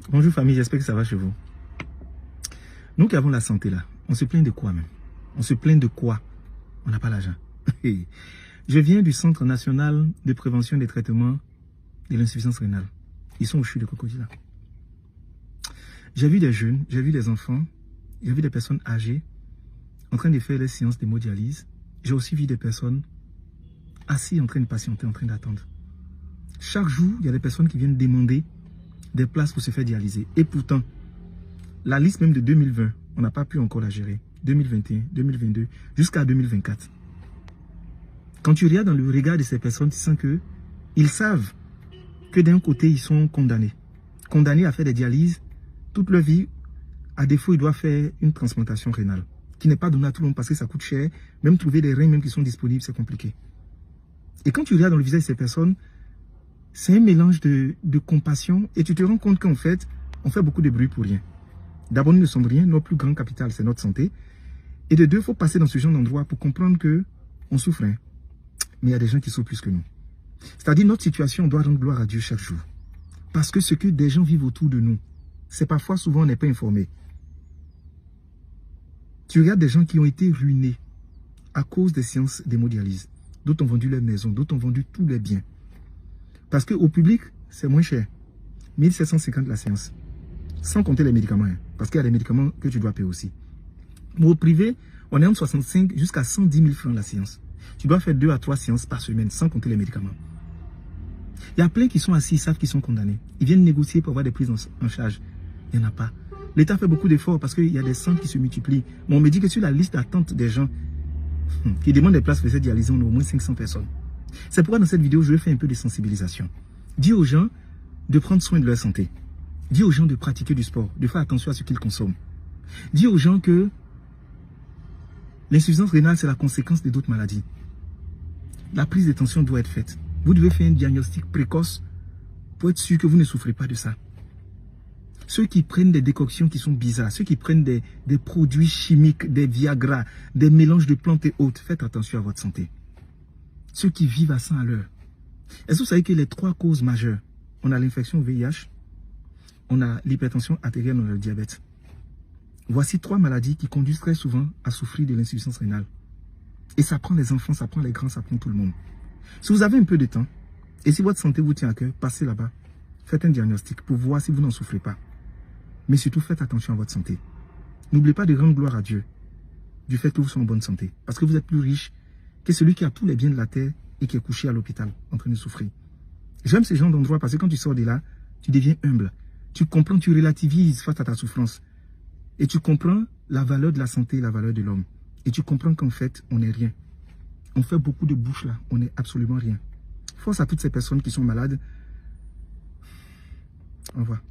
Bonjour famille, j'espère que ça va chez vous. Nous qui avons la santé là, on se plaint de quoi même? On se plaint de quoi? On n'a pas l'argent. Je viens du Centre national de prévention des traitements de l'insuffisance rénale. Ils sont au CHU de Cocody là. J'ai vu des jeunes, j'ai vu des enfants, j'ai vu des personnes âgées en train de faire les séances d'hémodialyse. J'ai aussi vu des personnes assises en train de patienter, en train d'attendre. Chaque jour, il y a des personnes qui viennent demander des places pour se faire dialyser. Et pourtant, la liste même de 2020, on n'a pas pu encore la gérer. 2021, 2022, jusqu'à 2024. Quand tu regardes dans le regard de ces personnes, tu sens qu'ils savent que d'un côté, ils sont condamnés. Condamnés à faire des dialyses toute leur vie. À défaut, ils doivent faire une transplantation rénale, qui n'est pas donnée à tout le monde parce que ça coûte cher. Même trouver des reins même qui sont disponibles, c'est compliqué. Et quand tu regardes dans le visage de ces personnes, c'est un mélange de compassion et tu te rends compte qu'en fait, on fait beaucoup de bruit pour rien. D'abord, nous ne sommes rien, notre plus grand capital, c'est notre santé. Et de deux, il faut passer dans ce genre d'endroit pour comprendre qu'on souffre. Hein. Mais il y a des gens qui souffrent plus que nous. C'est-à-dire, notre situation, on doit rendre gloire à Dieu chaque jour. Parce que ce que des gens vivent autour de nous, c'est parfois, souvent, on n'est pas informé. Tu regardes des gens qui ont été ruinés à cause des séances d'hémodialyse. D'autres ont vendu leur maison, d'autres ont vendu tous les biens. Parce qu'au public, c'est moins cher. 1750 la séance. Sans compter les médicaments. Hein, parce qu'il y a des médicaments que tu dois payer aussi. Mais au privé, on est entre 65 jusqu'à 110 000 francs la séance. Tu dois faire 2 à 3 séances par semaine, sans compter les médicaments. Il y a plein qui sont assis, ils savent qu'ils sont condamnés. Ils viennent négocier pour avoir des prises en charge. Il n'y en a pas. L'État fait beaucoup d'efforts parce qu'il y a des centres qui se multiplient. Mais on me dit que sur la liste d'attente des gens qui demandent des places pour cette dialyse, on a au moins 500 personnes. C'est pourquoi dans cette vidéo, je vais faire un peu de sensibilisation. Dis aux gens de prendre soin de leur santé. Dis aux gens de pratiquer du sport, de faire attention à ce qu'ils consomment. Dis aux gens que l'insuffisance rénale, c'est la conséquence de d'autres maladies. La prise de tension doit être faite. Vous devez faire un diagnostic précoce pour être sûr que vous ne souffrez pas de ça. Ceux qui prennent des décoctions qui sont bizarres, ceux qui prennent des produits chimiques, des Viagra, des mélanges de plantes et autres, faites attention à votre santé. Ceux qui vivent à 100 à l'heure. Est-ce que vous savez que les 3 causes majeures, on a l'infection VIH, on a l'hypertension artérielle, on a le diabète. Voici 3 maladies qui conduisent très souvent à souffrir de l'insuffisance rénale. Et ça prend les enfants, ça prend les grands, ça prend tout le monde. Si vous avez un peu de temps, et si votre santé vous tient à cœur, passez là-bas. Faites un diagnostic pour voir si vous n'en souffrez pas. Mais surtout, faites attention à votre santé. N'oubliez pas de rendre gloire à Dieu du fait que vous soyez en bonne santé. Parce que vous êtes plus riche que celui qui a tous les biens de la terre et qui est couché à l'hôpital en train de souffrir. J'aime ce genre d'endroit parce que quand tu sors de là, tu deviens humble. Tu comprends, tu relativises face à ta souffrance. Et tu comprends la valeur de la santé, la valeur de l'homme. Et tu comprends qu'en fait, on n'est rien. On fait beaucoup de bouche là, on n'est absolument rien. Force à toutes ces personnes qui sont malades. Au revoir.